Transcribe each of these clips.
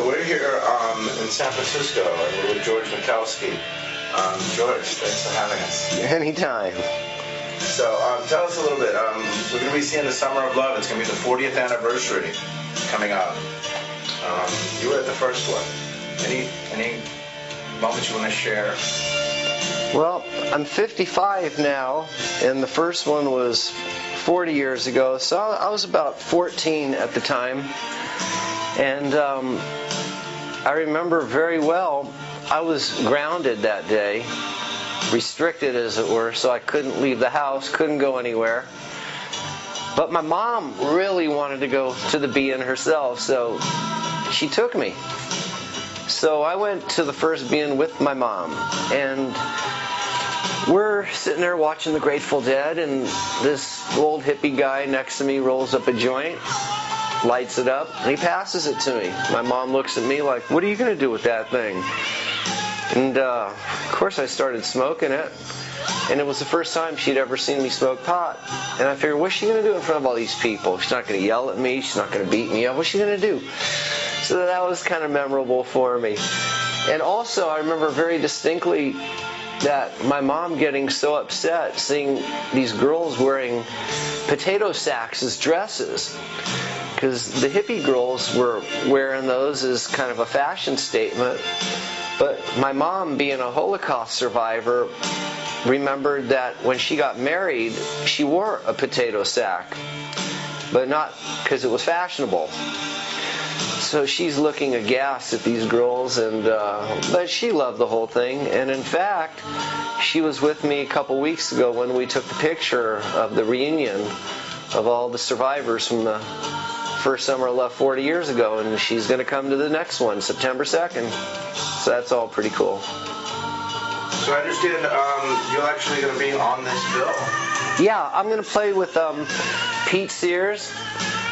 we're here in San Francisco, and we're with George Michalski. George, thanks for having us. Anytime. So tell us a little bit. We're going to be seeing the Summer of Love. It's going to be the 40th anniversary coming up. You were at the first one. Any moments you want to share? Well, I'm 55 now, and the first one was 40 years ago, so I was about 14 at the time. And I remember very well, I was grounded that day, restricted as it were, so I couldn't leave the house, couldn't go anywhere. But my mom really wanted to go to the be-in herself, so she took me. So I went to the first be-in with my mom, and we're sitting there watching the Grateful Dead, and this old hippie guy next to me rolls up a joint, lights it up, and he passes it to me. My mom looks at me like, "What are you going to do with that thing?" And of course I started smoking it, and it was the first time she'd ever seen me smoke pot. And I figured, what's she going to do in front of all these people? She's not going to yell at me, she's not going to beat me up, what's she going to do? So that was kind of memorable for me. And also I remember very distinctly that my mom getting so upset seeing these girls wearing potato sacks as dresses, because the hippie girls were wearing those as kind of a fashion statement. But my mom, being a Holocaust survivor, remembered that when she got married, she wore a potato sack, but not because it was fashionable. So she's looking aghast at these girls, and but she loved the whole thing. And in fact, she was with me a couple weeks ago when we took the picture of the reunion of all the survivors from the first Summer of Love 40 years ago, and she's going to come to the next one, September 2nd. So that's all pretty cool. So I understand you're actually going to be on this bill. Yeah, I'm going to play with Pete Sears,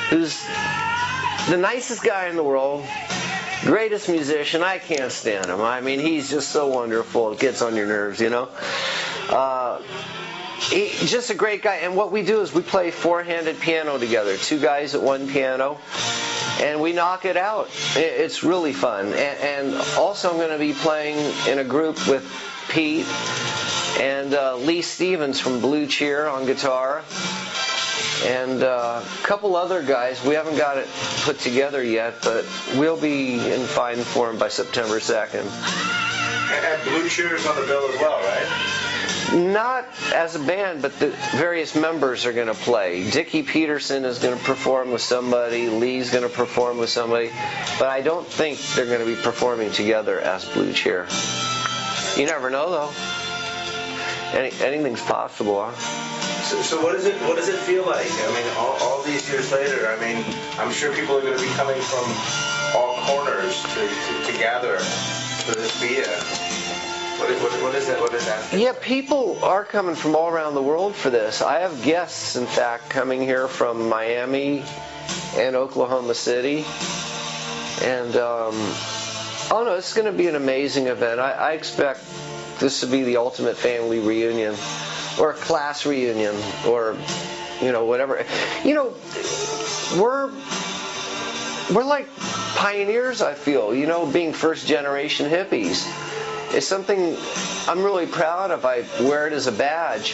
who's the nicest guy in the world, greatest musician. I can't stand him. I mean, he's just so wonderful. It gets on your nerves, you know. He's just a great guy. And what we do is we play four-handed piano together, two guys at one piano, and we knock it out. It's really fun. And also I'm going to be playing in a group with Pete and Lee Stevens from Blue Cheer on guitar, and a couple other guys. We haven't got it put together yet, but we'll be in fine form by September 2nd. And Blue Cheer is on the bill as well, right? Not as a band, but the various members are going to play. Dickie Peterson is going to perform with somebody, Lee's going to perform with somebody, but I don't think they're going to be performing together as Blue Cheer. You never know, though. Anything's possible, huh? So what does it feel like? I mean, all these years later, I mean, I'm sure people are going to be coming from all corners to gather for this beer. What is that? What is that? Yeah, people are coming from all around the world for this. I have guests, in fact, coming here from Miami and Oklahoma City. And, oh no, it's going to be an amazing event. I expect this to be the ultimate family reunion, or a class reunion, or, you know, whatever. You know, we're like pioneers, I feel, you know, being first generation hippies. It's something I'm really proud of. I wear it as a badge.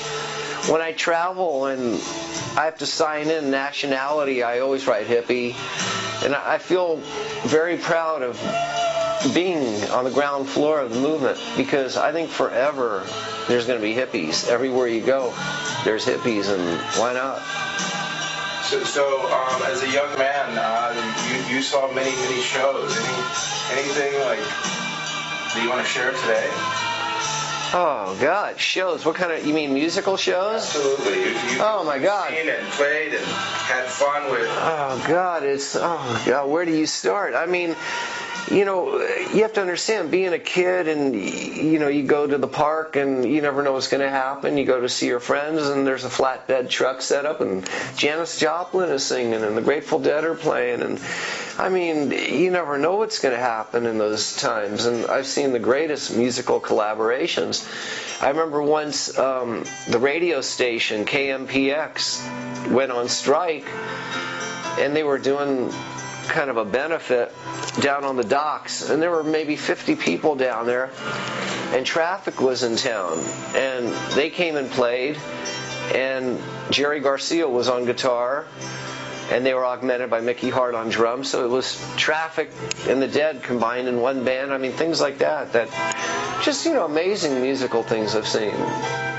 When I travel and I have to sign in nationality, I always write hippie. And I feel very proud of being on the ground floor of the movement, because I think forever there's going to be hippies. Everywhere you go, there's hippies, and why not? So as a young man, you saw many shows. Anything like that you want to share today? Oh God, shows. What kind of? You mean musical shows? Absolutely. Oh my God. Seen and played and had fun with. Oh God, where do you start? I mean, you know, you have to understand, being a kid, and you know, you go to the park and you never know what's going to happen. You go to see your friends and there's a flatbed truck set up and Janis Joplin is singing and the Grateful Dead are playing, and I mean, you never know what's going to happen in those times. And I've seen the greatest musical collaborations. I remember once the radio station KMPX went on strike, and they were doing kind of a benefit down on the docks, and there were maybe 50 people down there, and Traffic was in town, and they came and played, and Jerry Garcia was on guitar, and they were augmented by Mickey Hart on drums, so it was Traffic and the Dead combined in one band. I mean, things like that just, amazing musical things I've seen.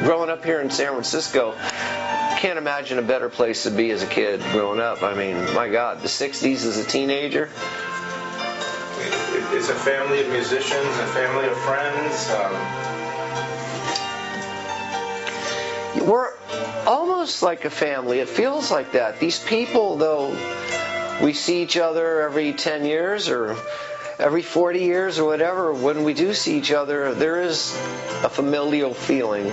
Growing up here in San Francisco, can't imagine a better place to be as a kid growing up. I mean, my God, the 60s as a teenager. It's a family of musicians, a family of friends. We're almost like a family. It feels like that. These people, though, we see each other every 10 years or every 40 years or whatever. When we do see each other, there is a familial feeling.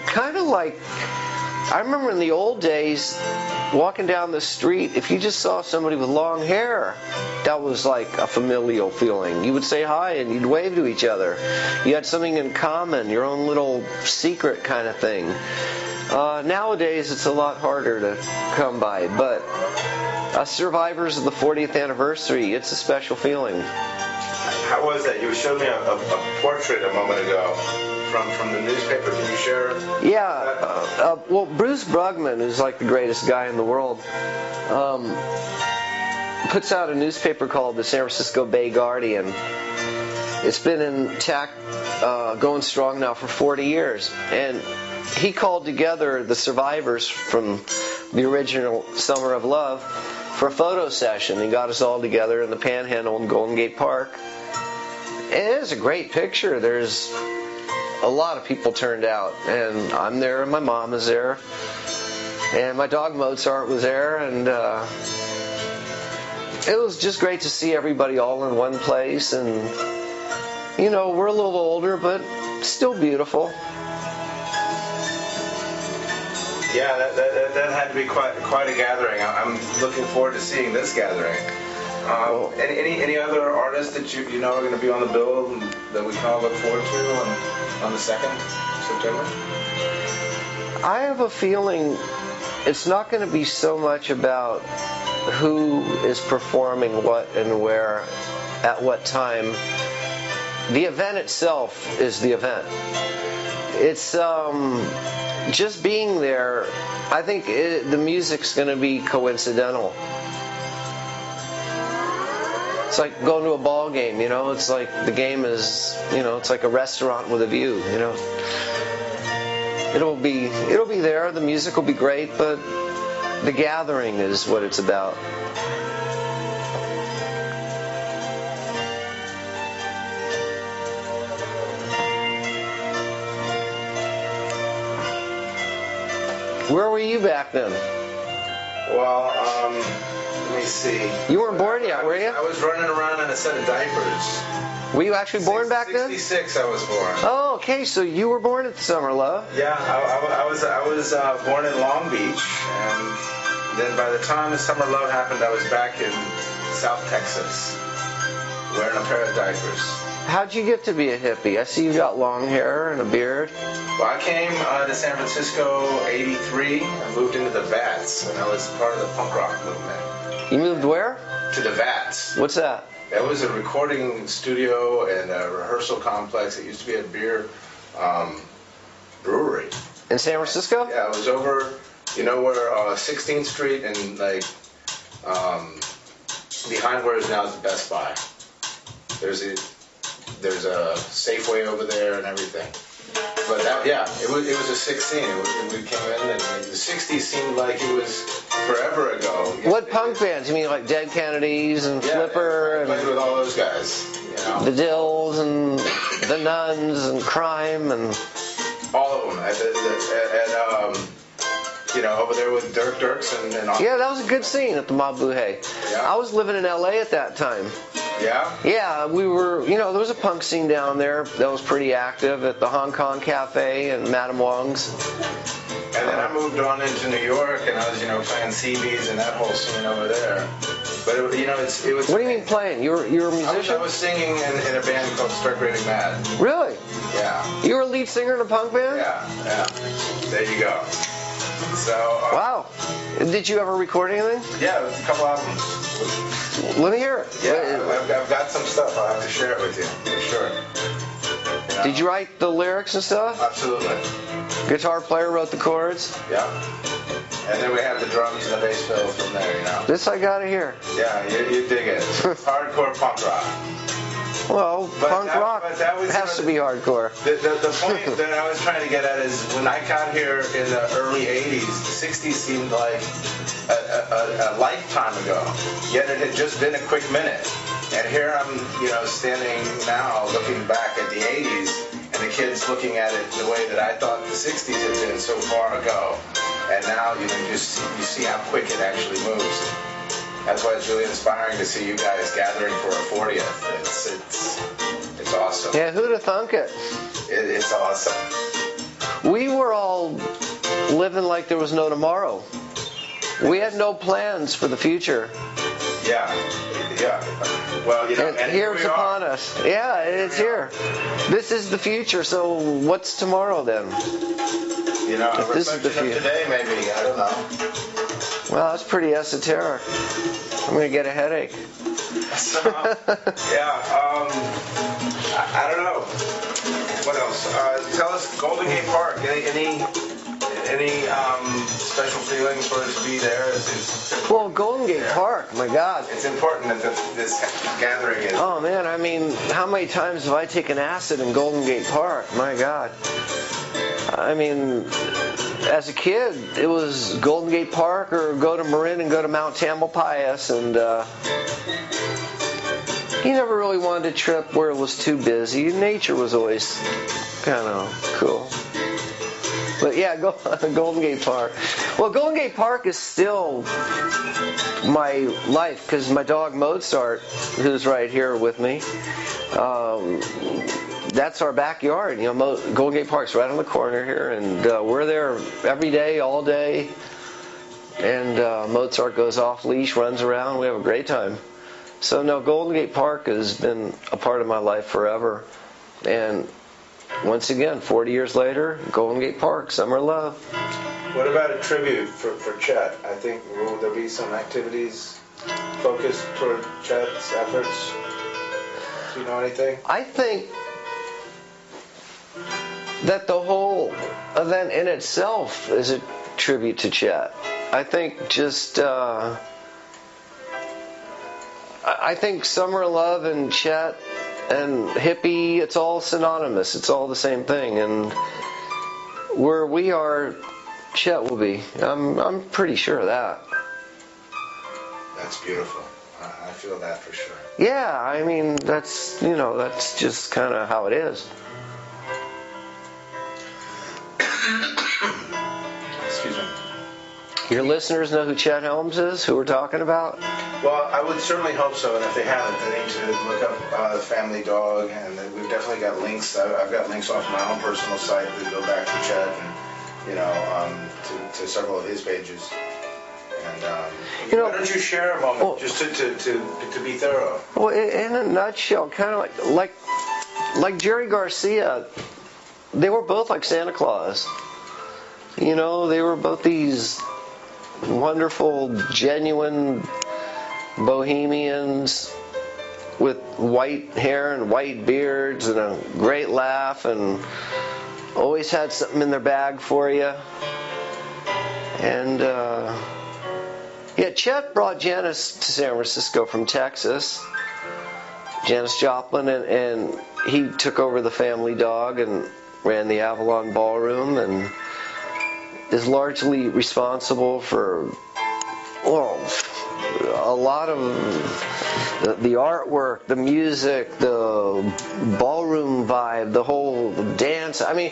Kind of like, I remember in the old days, walking down the street, if you just saw somebody with long hair, that was like a familial feeling. You would say hi and you'd wave to each other. You had something in common, your own little secret kind of thing. Nowadays, it's a lot harder to come by, but survivors of the 40th anniversary, it's a special feeling. How was that? You showed me a portrait a moment ago from the newspaper. Can you share? Yeah. Well, Bruce Brugman, who's like the greatest guy in the world, puts out a newspaper called the San Francisco Bay Guardian. It's been intact, going strong now for 40 years. And he called together the survivors from the original Summer of Love for a photo session. He got us all together in the Panhandle in Golden Gate Park. And it is a great picture. There's a lot of people turned out, and I'm there, and my mom is there, and my dog Mozart was there, and it was just great to see everybody all in one place. And we're a little older, but still beautiful. Yeah, that had to be quite a gathering. I'm looking forward to seeing this gathering. Any other artists that you know are going to be on the bill that we can all look forward to on the 2nd September? I have a feeling it's not going to be so much about who is performing what and where at what time. The event itself is the event. It's just being there. I think the music's going to be coincidental. It's like going to a ball game, It's like the game is, it's like a restaurant with a view, It'll be there. The music will be great, but the gathering is what it's about. Where were you back then? Well, let me see. You weren't born yet, were you? I was running around in a set of diapers. Were you actually born back then? 66 I was born. Oh, okay, so you were born at the Summer Love. Yeah, I was born in Long Beach, and then by the time the Summer Love happened, I was back in South Texas, wearing a pair of diapers. How'd you get to be a hippie? I see you got long hair and a beard. Well, I came to San Francisco '83. I moved into the Vats, and I was part of the punk rock movement. You moved where? To the Vats. What's that? That was a recording studio and a rehearsal complex. It used to be a beer brewery. In San Francisco? Yeah, it was over, where 16th Street and behind where is now the Best Buy. There's a Safeway over there and everything. But it was a 16. We came in, and the 60s seemed like it was forever ago. What punk bands? You mean like Dead Kennedys and Flipper? I played with all those guys. The Dills and the Nuns and Crime and all of them. Over there with Dirk Dirks and all. Yeah, that was a good scene at the Mabuhay. Yeah. I was living in LA at that time. Yeah? Yeah, we were, there was a punk scene down there that was pretty active at the Hong Kong Cafe and Madame Wong's. And then I moved on into New York, and I was, playing CBs and that whole scene over there. But, it was... What do you mean playing? You were a musician? I was singing in a band called Stark Rating Mad. Really? Yeah. You were a lead singer in a punk band? Yeah. There you go. So. Wow. Did you ever record anything? Yeah, it was a couple albums. Let me hear it. Yeah, I've got some stuff. I'll have to share it with you for sure. You know? Did you write the lyrics and stuff? Absolutely. Guitar player wrote the chords? Yeah. And then we have the drums and the bass fill from there, you know. This I gotta hear. Yeah, you dig it. It's hardcore punk rock. Well, punk rock has to be hardcore. The point that I was trying to get at is when I got here in the early 80s, the 60s seemed like a lifetime ago. Yet it had just been a quick minute. And here I'm, standing now looking back at the 80s and the kids looking at it the way that I thought the 60s had been so far ago. And now, you see how quick it actually moves. That's why it's really inspiring to see you guys gathering for a 40th. It's awesome. Yeah, who'd have thunk it? It's awesome. We were all living like there was no tomorrow. We had no plans for the future. Yeah. Well, and here's upon us. Yeah, it's here. This is the future. So what's tomorrow then? A reflection of today, maybe. I don't know. Well, that's pretty esoteric. I'm going to get a headache. So, I don't know. What else? Tell us, Golden Gate Park. Any special feelings for us to be there? Well, Golden Gate Park, my God. It's important that this gathering is. Oh, man, I mean, how many times have I taken acid in Golden Gate Park? My God. I mean, as a kid, it was Golden Gate Park or go to Marin and go to Mount Tamalpais, and you never really wanted to trip where it was too busy. Nature was always kind of cool. But yeah, Golden Gate Park. Well, Golden Gate Park is still my life because my dog Mozart, who's right here with me, that's our backyard. Golden Gate Park's right on the corner here, and we're there every day, all day. And Mozart goes off leash, runs around. We have a great time. So no, Golden Gate Park has been a part of my life forever. And once again, 40 years later, Golden Gate Park, Summer Love. What about a tribute for Chet? I think will there be some activities focused toward Chet's efforts? Do you know anything? I think that the whole event in itself is a tribute to Chet. I think just I think Summer Love and Chet and hippie, it's all synonymous. It's all the same thing. And where we are, Chet will be. I'm pretty sure of that. That's beautiful. I feel that for sure. Yeah, I mean that's just kind of how it is. Excuse me. Your listeners know who Chet Helms is, who we're talking about? Well, I would certainly hope so, and if they haven't, they need to look up Family Dog, and we've definitely got links. I've got links off my own personal site that go back to Chet, and to several of his pages. And why don't you share a moment just to be thorough? Well, in a nutshell, kind of like Jerry Garcia, they were both like Santa Claus. They were both these wonderful, genuine bohemians with white hair and white beards and a great laugh, and always had something in their bag for you. And Chet brought Janis to San Francisco from Texas, Janis Joplin, and he took over the Family Dog and ran the Avalon Ballroom, and is largely responsible for a lot of the artwork, the music, the ballroom vibe, the whole dance. I mean,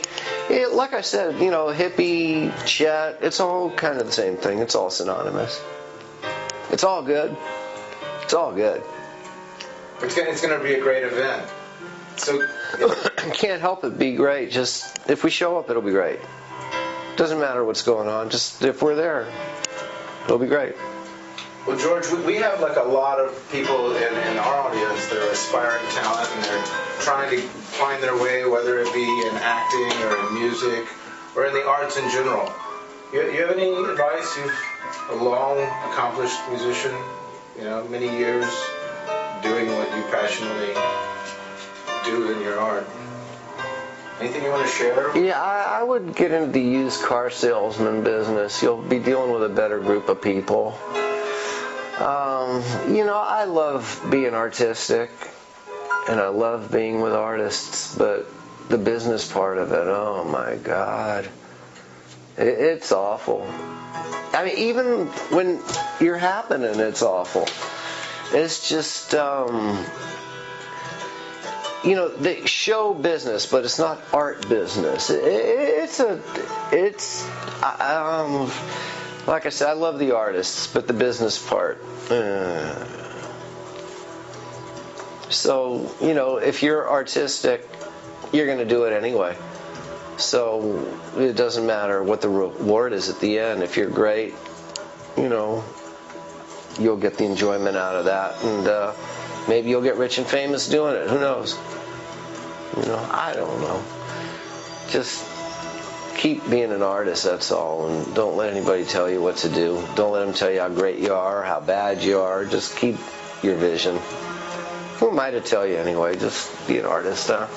like I said, hippie, Chet, it's all kind of the same thing. It's all synonymous. It's all good. It's all good. It's going to be a great event. So can't help it be great. Just if we show up, it'll be great. Doesn't matter what's going on. Just if we're there, it'll be great. Well, George, we have like a lot of people in our audience that are aspiring talent, and they're trying to find their way, whether it be in acting or in music or in the arts in general. You have any advice? You've a long, accomplished musician, many years doing what you passionately do in your art. Anything you want to share? Yeah, I would get into the used car salesman business. You'll be dealing with a better group of people. I love being artistic, and I love being with artists, but the business part of it, oh my God, it's awful. I mean, even when you're happening, it's awful. It's just, the show business, but it's not art business. Like I said, I love the artists, but the business part. So, if you're artistic, you're going to do it anyway. So it doesn't matter what the reward is at the end. If you're great, you'll get the enjoyment out of that, and maybe you'll get rich and famous doing it. Who knows? I don't know. Just keep being an artist, that's all, and don't let anybody tell you what to do. Don't let them tell you how great you are, how bad you are. Just keep your vision. Who am I to tell you anyway? Just be an artist, huh?